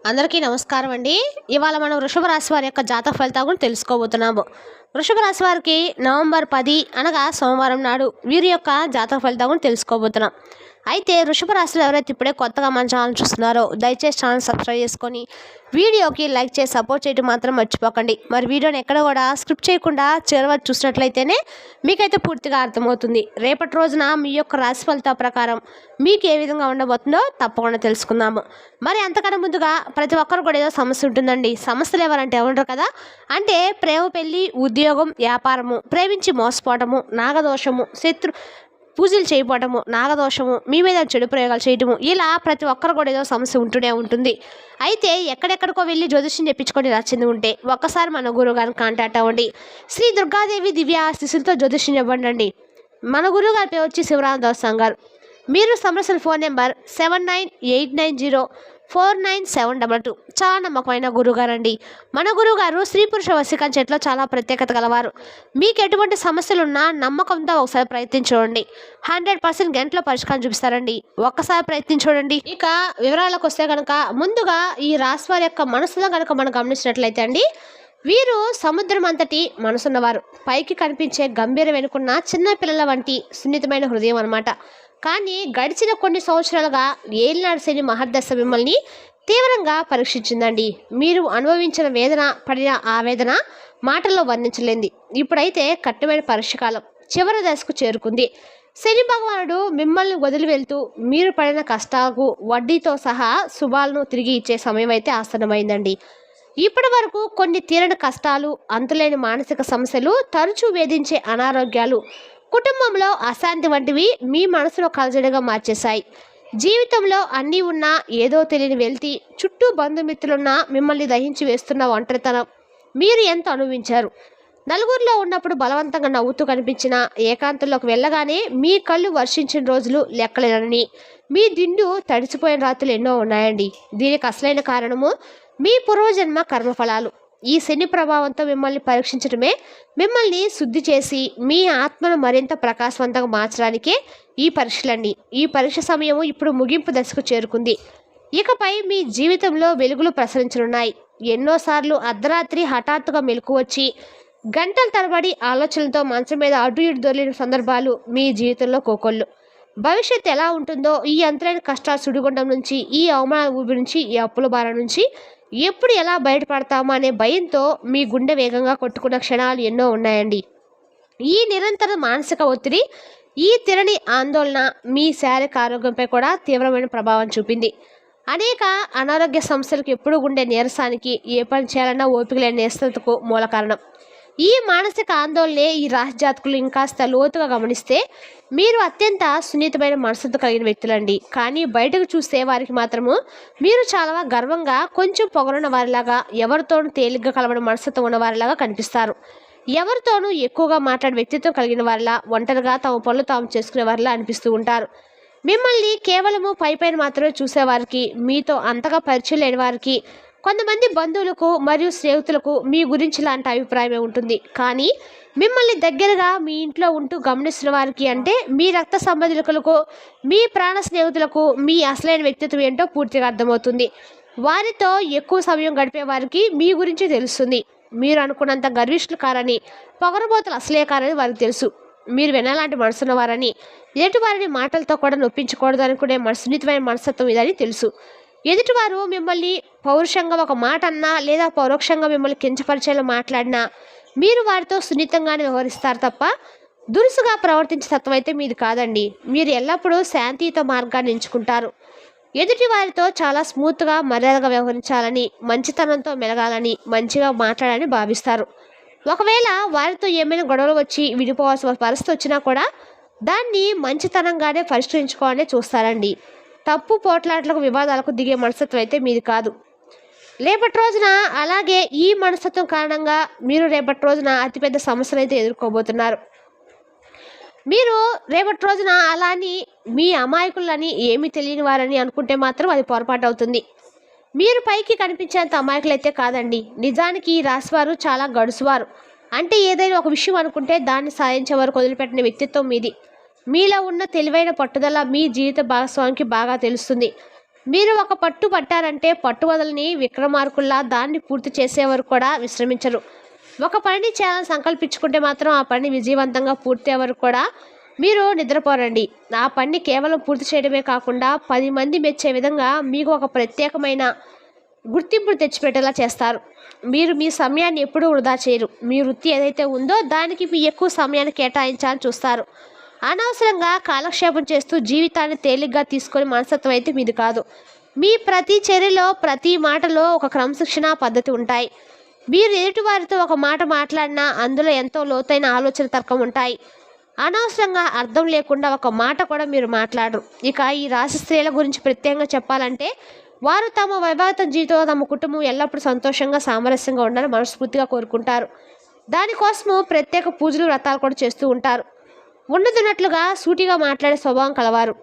అందరికీ నమస్కారం అండి. ఇవాళ మనం వృషభ రాశి వారి యొక్క జాతక ఫలితాల గురించి తెలుసుకోబోతున్నాము. వృషభ రాశి వారికి నవంబర్ 10 అనగా సోమవారం నాడు వీరి యొక్క జాతక ఫలితాల గురించి తెలుసుకోబోతున్నాం. అయితే వృషభ రాశిలో ఎవరైతే ఇప్పుడే కొత్తగా మన ఛానల్ చూస్తున్నారో దయచేసి ఛానల్ సబ్స్క్రైబ్ చేసుకొని వీడియోకి లైక్ చేసి సపోర్ట్ చేయడం మాత్రం మర్చిపోకండి. మరి వీడియోని ఎక్కడ కూడా స్క్రిప్ట్ చేయకుండా చివరి వరకు చూసినట్లయితేనే మీకైతే పూర్తిగా అర్థమవుతుంది. రేపటి రోజున మీ యొక్క రాశి ఫలితాల ప్రకారం మీకు ఏ విధంగా ఉండబోతుందో తప్పకుండా తెలుసుకుందాము. మరి అంతకన్నా ముందుగా ప్రతి ఒక్కరు కూడా ఏదో సమస్య ఉంటుందండి. సమస్యలు ఎవరంటే ఎవరు కదా అంటే ప్రేమ, పెళ్లి, ఉద్యోగం, వ్యాపారము, ప్రేమించి మోసపోవటము, నాగదోషము, పూజలు చేయకపోవటము, నాగదోషము, మీ మీద చెడు ప్రయోగాలు చేయటము, ఇలా ప్రతి ఒక్కరు కూడా ఏదో సమస్య ఉంటూనే ఉంటుంది. అయితే ఎక్కడెక్కడికో వెళ్ళి జ్యోతిష్యం చెప్పించుకొని రాసింది ఉంటే ఒక్కసారి మన గురువు గారిని కాంటాక్ట్ అవ్వండి. శ్రీ దుర్గాదేవి దివ్య ఆశీస్సులతో జ్యోతిష్యం చెప్పండి. మన గురువు గారి పేరు వచ్చి శివరామదాస్ గారు. మీరు సమస్యల ఫోన్ నెంబర్ 7989049722. చాలా నమ్మకమైన గురువుగారు అండి. మన గురువుగారు స్త్రీ పురుష వశీకరణ చెట్లో చాలా ప్రత్యేకత గలవారు. మీకు ఎటువంటి సమస్యలున్నా నమ్మకంతో ఒకసారి ప్రయత్నించండి. 100% గంటలో పరిష్కారం చూపిస్తారండి. ఒక్కసారి ప్రయత్నించండి. ఇక వివరాలకు వస్తే కనుక ముందుగా ఈ రాశి వారి యొక్క మనసులో కనుక మనం గమనించినట్లయితే అండి, వీరు సముద్రం అంతటి మనసున్నవారు. పైకి కనిపించే గంభీరం వెనుకున్న చిన్న పిల్లల వంటి సున్నితమైన హృదయం అన్నమాట. కానీ గడిచిన కొన్ని సంవత్సరాలుగా ఏలినాడు శని మహర్దశ మిమ్మల్ని తీవ్రంగా పరీక్షించిందండి. మీరు అనుభవించిన వేదన, పడిన ఆవేదన మాటల్లో వర్ణించలేంది. ఇప్పుడైతే కఠినమైన పరీక్ష కాలం చివరి దశకు చేరుకుంది. శని భగవానుడు మిమ్మల్ని వదిలి వెళ్తూ మీరు పడిన కష్టాలకు వడ్డీతో సహా శుభాలను తిరిగి ఇచ్చే సమయం అయితే ఆసన్నమైందండి. ఇప్పటి వరకు కొన్ని తీరని కష్టాలు, అంతులేని మానసిక సమస్యలు, తరచూ వేధించే అనారోగ్యాలు, కుటుంబంలో అశాంతి వంటివి మీ మనసులో కలజడిగా మార్చేశాయి. జీవితంలో అన్నీ ఉన్నా ఏదో తెలియని వెళ్తి, చుట్టూ బంధుమిత్రులున్నా మిమ్మల్ని దహించి వేస్తున్న ఒంటరితనం మీరు ఎంత అనుభవించారు. నలుగురిలో ఉన్నప్పుడు బలవంతంగా నవ్వుతూ కనిపించిన ఏకాంతంలోకి వెళ్ళగానే మీ కళ్ళు వర్షించిన రోజులు లెక్కలేనని, మీ దిండు తడిసిపోయిన రాత్రులు ఎన్నో ఉన్నాయండి. దీనికి అసలైన కారణము మీ పూర్వజన్మ కర్మఫలాలు. ఈ శని ప్రభావంతో మిమ్మల్ని పరీక్షించడమే, మిమ్మల్ని శుద్ధి చేసి మీ ఆత్మను మరింత ప్రకాశవంతంగా మార్చడానికే ఈ పరీక్షలండి. ఈ పరీక్ష సమయము ఇప్పుడు ముగింపు దశకు చేరుకుంది. ఇకపై మీ జీవితంలో వెలుగులు ప్రసరించనున్నాయి. ఎన్నోసార్లు అర్ధరాత్రి హఠాత్తుగా మెలకు వచ్చి గంటల తరబడి ఆలోచనలతో మంచం మీద అటు ఇటు దొరికిన సందర్భాలు మీ జీవితంలో కోకొల్లు. భవిష్యత్తు ఎలా ఉంటుందో, ఈ అంతరైన కష్టాల సుడిగుండం నుంచి, ఈ అవమాన ఊబి నుంచి, ఈ అప్పుల భారం నుంచి ఎప్పుడు ఎలా బయటపడతామో అనే భయంతో మీ గుండె వేగంగా కొట్టుకున్న క్షణాలు ఎన్నో ఉన్నాయండి. ఈ నిరంతర మానసిక ఒత్తిడి, ఈ తిరని ఆందోళన మీ శారీరక ఆరోగ్యంపై కూడా తీవ్రమైన ప్రభావం చూపింది. అనేక అనారోగ్య సమస్యలకు, ఎప్పుడు ఉండే నీరసానికి, ఏ పని చేయాలన్నా ఓపిక లేని నిరసనకు మూల కారణం. ఈ మానసిక ఆందోళనే ఈ రాశి జాతకులు ఇంకాస్త లోతుగా గమనిస్తే మీరు అత్యంత సున్నితమైన మనసుతో కలిగిన వ్యక్తులండి. కానీ బయటకు చూస్తే వారికి మాత్రము మీరు చాలా గర్వంగా, కొంచెం పొగరున్న వారిలాగా, ఎవరితోనూ తేలిగ్గా కలవడం మనసుతో ఉన్న వారిలాగా కనిపిస్తారు. ఎవరితోనూ ఎక్కువగా మాట్లాడే వ్యక్తిత్వం కలిగిన వారిలా, ఒంటరిగా తమ పనులు తాము చేసుకునే వారిలా అనిపిస్తూ ఉంటారు. మిమ్మల్ని కేవలము పైపైన మాత్రమే చూసేవారికి, మీతో అంతగా పరిచయం లేని వారికి, కొంతమంది బంధువులకు మరియు స్నేహితులకు మీ గురించి ఇలాంటి అభిప్రాయమే ఉంటుంది. కానీ మిమ్మల్ని దగ్గరగా మీ ఇంట్లో ఉంటూ గమనిస్తున్న వారికి, అంటే మీ రక్త సంబంధికులకు, మీ ప్రాణ స్నేహితులకు మీ అసలైన వ్యక్తిత్వం ఏంటో పూర్తిగా అర్థమవుతుంది. వారితో ఎక్కువ సమయం గడిపే వారికి మీ గురించి తెలుస్తుంది. మీరు అనుకున్నంత గర్విష్ఠులు కారని, పొగరబోతులు అసలే కారని వారికి తెలుసు. మీరు వినాలంటి మనసున్నవారని, ఎదుటివారిని మాటలతో కూడా నొప్పించకూడదు అనుకునే సున్నితమైన మనస్తత్వం ఇదని తెలుసు. ఎదుటివారు మిమ్మల్ని పౌరుషంగా ఒక మాట అన్నా, లేదా పరోక్షంగా మిమ్మల్ని కించపరిచేలా మాట్లాడినా మీరు వారితో సున్నితంగానే వ్యవహరిస్తారు తప్ప దురుసుగా ప్రవర్తించే తత్వం అయితే మీది కాదండి. మీరు ఎల్లప్పుడూ శాంతియుత మార్గాన్ని ఎంచుకుంటారు. ఎదుటి వారితో చాలా స్మూత్గా, మర్యాదగా వ్యవహరించాలని, మంచితనంతో మెలగాలని, మంచిగా మాట్లాడాలని భావిస్తారు. ఒకవేళ వారితో ఏమైనా గొడవలు వచ్చి విడిపోవాల్సిన పరిస్థితి వచ్చినా కూడా దాన్ని మంచితనంగానే పరిష్కరించుకోవాలని చూస్తారండి. తప్పు పోట్లాట్లకు, వివాదాలకు దిగే మనస్తత్వం అయితే మీది కాదు. రేపటి రోజున అలాగే ఈ మనస్తత్వం కారణంగా మీరు రేపటి రోజున అతిపెద్ద సమస్యలు అయితే ఎదుర్కోబోతున్నారు. మీరు రేపటి రోజున అలాని మీ అమాయకులని, ఏమీ తెలియని వారని అనుకుంటే మాత్రం అది పొరపాటు అవుతుంది. మీరు పైకి కనిపించేంత అమాయకులు అయితే కాదండి. నిజానికి ఈ రాశివారు చాలా గడుసువారు. అంటే ఏదైనా ఒక విషయం అనుకుంటే దాన్ని సాధించే వరకు వదిలిపెట్టిన వ్యక్తిత్వం మీది. మీలో ఉన్న తెలివైన పట్టుదల మీ జీవిత భాగస్వామికి బాగా తెలుస్తుంది. మీరు ఒక పట్టు పట్టారంటే పట్టు వదలని విక్రమార్కుల్లా దాన్ని పూర్తి చేసేవారు కూడా విశ్రమించరు. ఒక పనిని చేయాలని సంకల్పించుకుంటే మాత్రం ఆ పని విజయవంతంగా పూర్తి అయ్యేవరకు కూడా మీరు నిద్రపోరండి. ఆ పనిని కేవలం పూర్తి చేయడమే కాకుండా 10 మంది మెచ్చే విధంగా మీకు ఒక ప్రత్యేకమైన గుర్తింపును తెచ్చిపెట్టేలా చేస్తారు. మీరు మీ సమయాన్ని ఎప్పుడూ వృధా చేయరు. మీ వృత్తి ఏదైతే ఉందో దానికి మీ ఎక్కువ సమయాన్ని కేటాయించాలని చూస్తారు. అనవసరంగా కాలక్షేపం చేస్తూ జీవితాన్ని తేలిగ్గా తీసుకొని మనస్తత్వం అయితే మీది కాదు. మీ ప్రతి చర్యలో ప్రతి మాటలో ఒక క్రమశిక్షణ పద్ధతి ఉంటాయి. మీరు ఎదుటివారితో ఒక మాట మాట్లాడినా అందులో ఎంతో లోతైన ఆలోచన తర్కం ఉంటాయి. అనవసరంగా అర్థం లేకుండా ఒక మాట కూడా మీరు మాట్లాడరు. ఇక ఈ రాశి స్త్రీల గురించి ప్రత్యేకంగా చెప్పాలంటే వారు తమ వైవాహిక జీవితంలో తమ కుటుంబం ఎల్లప్పుడూ సంతోషంగా సామరస్యంగా ఉండాలని మనస్ఫూర్తిగా కోరుకుంటారు. దానికోసము ప్రత్యేక పూజలు వ్రతాలు కూడా చేస్తూ ఉంటారు. ఉన్నదిన్నట్లుగా సూటిగా మాట్లాడే స్వభావం కలవారు.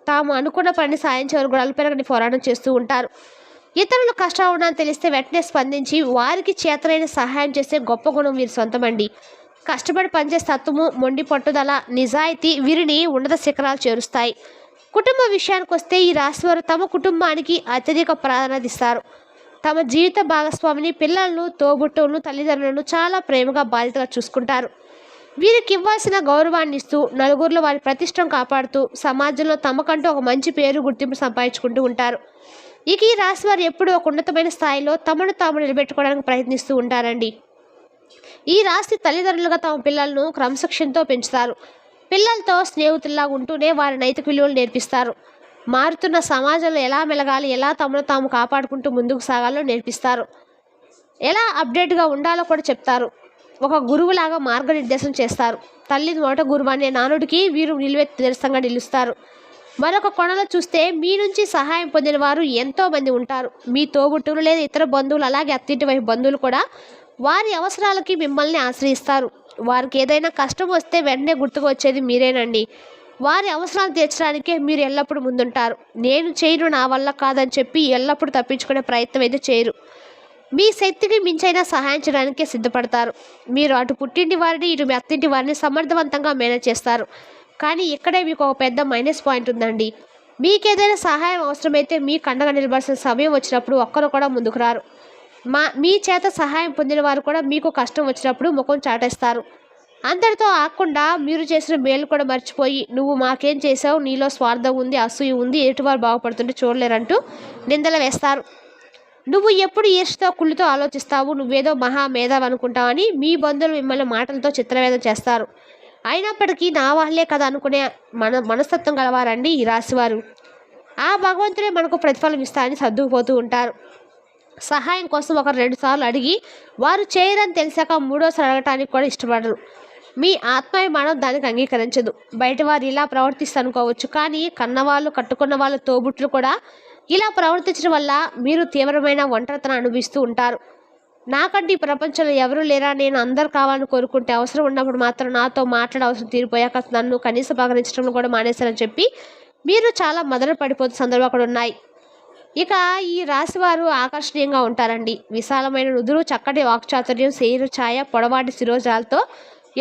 తాము అనుకున్న పని సాధించే వరకు కూడా అలుపెరగని పోరాటం చేస్తూ ఉంటారు. ఇతరులు కష్టం ఉన్నారని తెలిస్తే వెంటనే స్పందించి వారికి చేతనైన సహాయం చేసే గొప్ప గుణం వీరి సొంతమండి. కష్టపడి పనిచేసే తత్వము, మొండి పట్టుదల, నిజాయితీ వీరిని ఉన్నత శిఖరాలు చేరుస్తాయి. కుటుంబ విషయానికి వస్తే ఈ రాశివారు తమ కుటుంబానికి అత్యధిక ప్రాధాన్యత ఇస్తారు. తమ జీవిత భాగస్వామిని, పిల్లలను, తోబుట్టువులను, తల్లిదండ్రులను చాలా ప్రేమగా బాధ్యతగా చూసుకుంటారు. వీరికి ఇవ్వాల్సిన గౌరవాన్ని ఇస్తూ నలుగురిలో వారి ప్రతిష్టను కాపాడుతూ సమాజంలో తమకంటూ ఒక మంచి పేరు గుర్తింపు సంపాదించుకుంటూ ఉంటారు. ఇక ఈ రాశి వారు ఎప్పుడూ ఒక ఉన్నతమైన స్థాయిలో తమను తాము నిలబెట్టుకోవడానికి ప్రయత్నిస్తూ ఉంటారండి. ఈ రాశి తల్లిదండ్రులుగా తమ పిల్లలను క్రమశిక్షణతో పెంచుతారు. పిల్లలతో స్నేహితుల్లా ఉంటూనే వారి నైతిక విలువలు నేర్పిస్తారు. మారుతున్న సమాజంలో ఎలా మెలగాలి, ఎలా తమను తాము కాపాడుకుంటూ ముందుకు సాగాలో నేర్పిస్తారు. ఎలా అప్డేట్గా ఉండాలో కూడా చెప్తారు. ఒక గురువులాగా మార్గనిర్దేశం చేస్తారు. తల్లి నోట గురువు అనే నానుడికి వీరు నిలువెత్తి నిరసంగా నిలుస్తారు. మరొక కోణంలో చూస్తే మీ నుంచి సహాయం పొందిన వారు ఎంతోమంది ఉంటారు. మీ తోబుట్టువులు లేదా ఇతర బంధువులు, అలాగే అత్తింటి వైపు బంధువులు కూడా వారి అవసరాలకి మిమ్మల్ని ఆశ్రయిస్తారు. వారికి ఏదైనా కష్టం వస్తే వెంటనే గుర్తుకు వచ్చేది మీరేనండి. వారి అవసరాలు తీర్చడానికే మీరు ఎల్లప్పుడూ ముందుంటారు. నేను చేయను, నా వల్ల కాదని చెప్పి ఎల్లప్పుడూ తప్పించుకునే ప్రయత్నం అయితే చేయరు. మీ శక్తికి మించైనా సహాయం చేయడానికే సిద్ధపడతారు. మీరు అటు పుట్టింటి వారిని, ఇటు మీ అత్తింటి వారిని సమర్థవంతంగా మేనేజ్ చేస్తారు. కానీ ఇక్కడే మీకు ఒక పెద్ద మైనస్ పాయింట్ ఉందండి. మీకేదైనా సహాయం అవసరమైతే మీ కండగా నిలబడాల్సిన సమయం వచ్చినప్పుడు ఒక్కరు కూడా ముందుకు రారు. మీ చేత సహాయం పొందిన వారు కూడా మీకు కష్టం వచ్చినప్పుడు ముఖం చాటేస్తారు. అందరితో ఆకుండా మీరు చేసిన మేలు కూడా మర్చిపోయి నువ్వు మాకేం చేసావు, నీలో స్వార్థం ఉంది, అసూయ ఉంది, ఎటువారు బాగుపడుతుంటే చూడలేరంటూ నిందలు వేస్తారు. నువ్వు ఎప్పుడు ఈర్ష్యతో కుళ్ళుతో ఆలోచిస్తావు, నువ్వేదో మహా మేధావి అనుకుంటావని మీ బంధువులు మిమ్మల్ని మాటలతో చిత్రవేదం చేస్తారు. అయినప్పటికీ నా వాళ్ళే కదా అనుకునే మనస్తత్వం గలవారండి ఈ రాశివారు. ఆ భగవంతుడే మనకు ప్రతిఫలం ఇస్తారని సర్దుకుపోతూ ఉంటారు. సహాయం కోసం ఒకరు 2 సార్లు అడిగి వారు చేయరని తెలిసాక 3వసారి అడగటానికి కూడా ఇష్టపడరు. మీ ఆత్మాభిమానం దానికి అంగీకరించదు. బయట వారు ఇలా ప్రవర్తిస్తారు అనుకోవచ్చు, కానీ కన్నవాళ్ళు, కట్టుకున్న వాళ్ళు, తోబుట్టులు కూడా ఇలా ప్రవర్తించడం వల్ల మీరు తీవ్రమైన ఒంటరితనం అనుభవిస్తూ ఉంటారు. నాకంటే ఈ ప్రపంచంలో ఎవరూ లేరా, నేను అందరు కావాలని కోరుకుంటే అవసరం ఉన్నప్పుడు మాత్రం నాతో మాట్లాడే అవసరం తీరిపోయాక నన్ను కనీసం పగరించడం కూడా మానేశారని చెప్పి మీరు చాలా మదన పడిపోతున్న సందర్భాలు కూడా ఉన్నాయి. ఇక ఈ రాశివారు ఆకర్షణీయంగా ఉంటారండి. విశాలమైన నుదురు, చక్కటి వాక్చాతుర్యం, శరీర ఛాయ, పొడవాటి శిరోజాలతో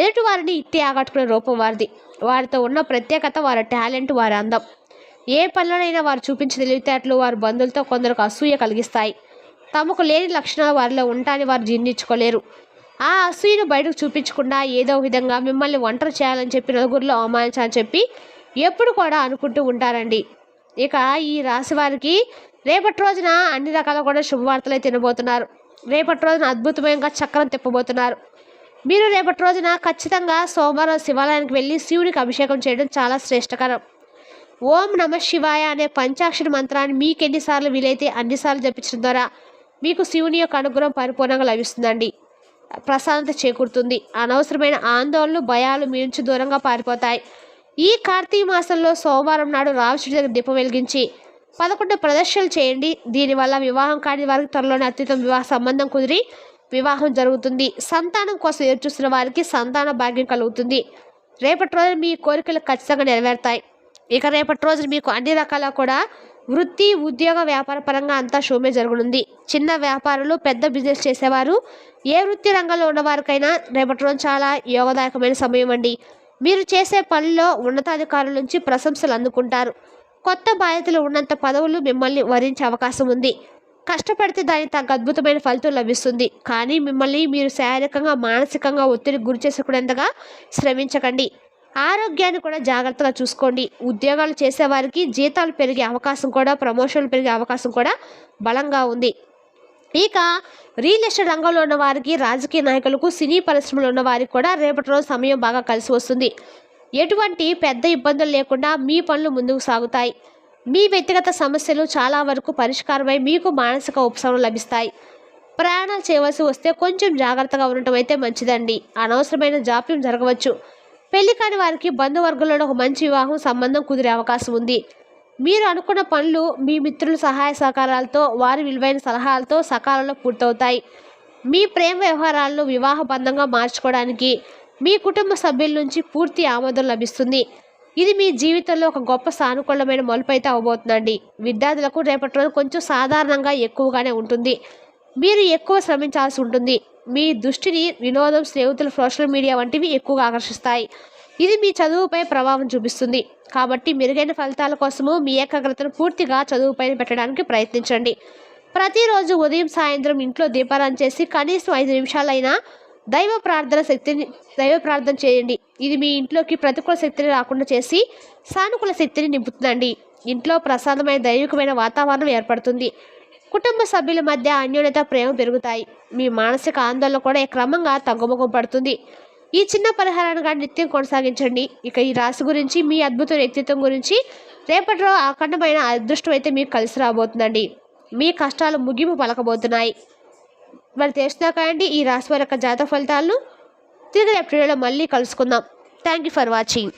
ఎదుటివారిని ఇట్టి ఆకట్టుకునే రూపం వారిది. వారితో ఉన్న ప్రత్యేకత వారి టాలెంట్, వారి అందం. ఏ పనిలోనైనా వారు చూపించే తెలివితేటలు వారి బంధువులతో కొందరికి అసూయ కలిగిస్తాయి. తమకు లేని లక్షణాలు వారిలో ఉంటాయని వారు జీర్ణించుకోలేరు. ఆ అసూయను బయటకు చూపించకుండా ఏదో విధంగా మిమ్మల్ని ఒంటరి చేయాలని చెప్పి నలుగురిలో అవమానించాలని చెప్పి ఎప్పుడు కూడా అనుకుంటూ ఉంటారండి. ఇక ఈ రాశి వారికి రేపటి రోజున అన్ని రకాల కూడా శుభవార్తలు తినబోతున్నారు. రేపటి రోజున అద్భుతమైన చక్రం తిప్పబోతున్నారు. మీరు రేపటి రోజున ఖచ్చితంగా సోమవారం శివాలయానికి వెళ్ళి శివునికి అభిషేకం చేయడం చాలా శ్రేష్టకరం. ఓం నమ శివాయ అనే పంచాక్షరి మంత్రాన్ని మీకు ఎన్నిసార్లు వీలైతే అన్నిసార్లు జపించడం ద్వారా మీకు శివుని యొక్క అనుగ్రహం పరిపూర్ణంగా లభిస్తుందండి. ప్రశాంతత చేకూరుతుంది. అనవసరమైన ఆందోళనలు, భయాలు మీ నుంచి దూరంగా పారిపోతాయి. ఈ కార్తీక మాసంలో సోమవారం నాడు రావణుడి దగ్గర దీపం వెలిగించి 11 ప్రదర్శనలు చేయండి. దీనివల్ల వివాహం కాని వారికి త్వరలోనే అత్యుత్తమ వివాహ సంబంధం కుదిరి వివాహం జరుగుతుంది. సంతానం కోసం ఎదురుచూస్తున్న వారికి సంతాన భాగ్యం కలుగుతుంది. రేపటి రోజున మీ కోరికలు ఖచ్చితంగా నెరవేరుతాయి. ఇక రేపటి రోజున మీకు అన్ని రకాల కూడా వృత్తి, ఉద్యోగ, వ్యాపార పరంగా అంతా శుభమే జరగనుంది. చిన్న వ్యాపారులు, పెద్ద బిజినెస్ చేసేవారు, ఏ వృత్తి రంగంలో ఉన్నవారికైనా రేపటి రోజు చాలా యోగదాయకమైన సమయం అండి. మీరు చేసే పనిలో ఉన్నతాధికారుల నుంచి ప్రశంసలు అందుకుంటారు. కొత్త బాధ్యతలు ఉన్నంత పదవులు మిమ్మల్ని వరించే అవకాశం ఉంది. కష్టపడితే దానికి తగ్గ అద్భుతమైన ఫలితం లభిస్తుంది. కానీ మిమ్మల్ని మీరు శారీరకంగా మానసికంగా ఒత్తిడికి గురి చేసుకునేంతగా శ్రమించకండి. ఆరోగ్యాన్ని కూడా జాగ్రత్తగా చూసుకోండి. ఉద్యోగాలు చేసేవారికి జీతాలు పెరిగే అవకాశం కూడా, ప్రమోషన్లు పెరిగే అవకాశం కూడా బలంగా ఉంది. ఇక రియల్ ఎస్టేట్ రంగంలో ఉన్న వారికి, రాజకీయ నాయకులకు, సినీ పరిశ్రమలో ఉన్న వారికి కూడా రేపటి రోజు సమయం బాగా కలిసి వస్తుంది. ఎటువంటి పెద్ద ఇబ్బందులు లేకుండా మీ పనులు ముందుకు సాగుతాయి. మీ వ్యక్తిగత సమస్యలు చాలా వరకు పరిష్కారమై మీకు మానసిక ఉపశమనం లభిస్తాయి. ప్రయాణాలు చేయవలసి వస్తే కొంచెం జాగ్రత్తగా ఉండటం అయితే మంచిదండి. అనవసరమైన జాప్యం జరగవచ్చు. పెళ్లి కాని వారికి బంధువర్గంలో ఒక మంచి వివాహం సంబంధం కుదిరే అవకాశం ఉంది. మీరు అనుకున్న పనులు మీ మిత్రుల సహాయ సహకారాలతో, వారి విలువైన సలహాలతో సకాలంలో పూర్తవుతాయి. మీ ప్రేమ వ్యవహారాలను వివాహ బంధంగా మార్చుకోవడానికి మీ కుటుంబ సభ్యుల నుంచి పూర్తి ఆమోదం లభిస్తుంది. ఇది మీ జీవితంలో ఒక గొప్ప సానుకూలమైన మలుపు అయితే అవబోతుందండి. విద్యార్థులకు రేపటి రోజు కొంచెం సాధారణంగా ఎక్కువగానే ఉంటుంది. మీరు ఎక్కువ శ్రమించాల్సి ఉంటుంది. మీ దృష్టిని వినోదం, స్నేహితులు, సోషల్ మీడియా వంటివి ఎక్కువగా ఆకర్షిస్తాయి. ఇది మీ చదువుపై ప్రభావం చూపిస్తుంది. కాబట్టి మెరుగైన ఫలితాల కోసము మీ ఏకాగ్రతను పూర్తిగా చదువుపైన పెట్టడానికి ప్రయత్నించండి. ప్రతిరోజు ఉదయం, సాయంత్రం ఇంట్లో దీపారాధన చేసి కనీసం 5 నిమిషాలైనా దైవ ప్రార్థన చేయండి. ఇది మీ ఇంట్లోకి ప్రతికూల శక్తిని రాకుండా చేసి సానుకూల శక్తిని నింపుతుందండి. ఇంట్లో ప్రశాంతమైన దైవికమైన వాతావరణం ఏర్పడుతుంది. కుటుంబ సభ్యుల మధ్య అన్యోన్యత, ప్రేమ పెరుగుతాయి. మీ మానసిక ఆందోళన కూడా క్రమంగా తగ్గుముఖం పడుతుంది. ఈ చిన్న పరిహారాన్ని కానీ నిత్యం కొనసాగించండి. ఇక ఈ రాశి గురించి, మీ అద్భుత వ్యక్తిత్వం గురించి రేపటిలో అఖండమైన అదృష్టం అయితే మీకు కలిసి రాబోతుందండి. మీ కష్టాలు ముగింపు పలకబోతున్నాయి. మరి తెలిసినాక అండి ఈ రాశి వారి యొక్క జాతక ఫలితాలను తిరిగి రేపు వీడియోలో మళ్ళీ కలుసుకుందాం. Thank you for watching.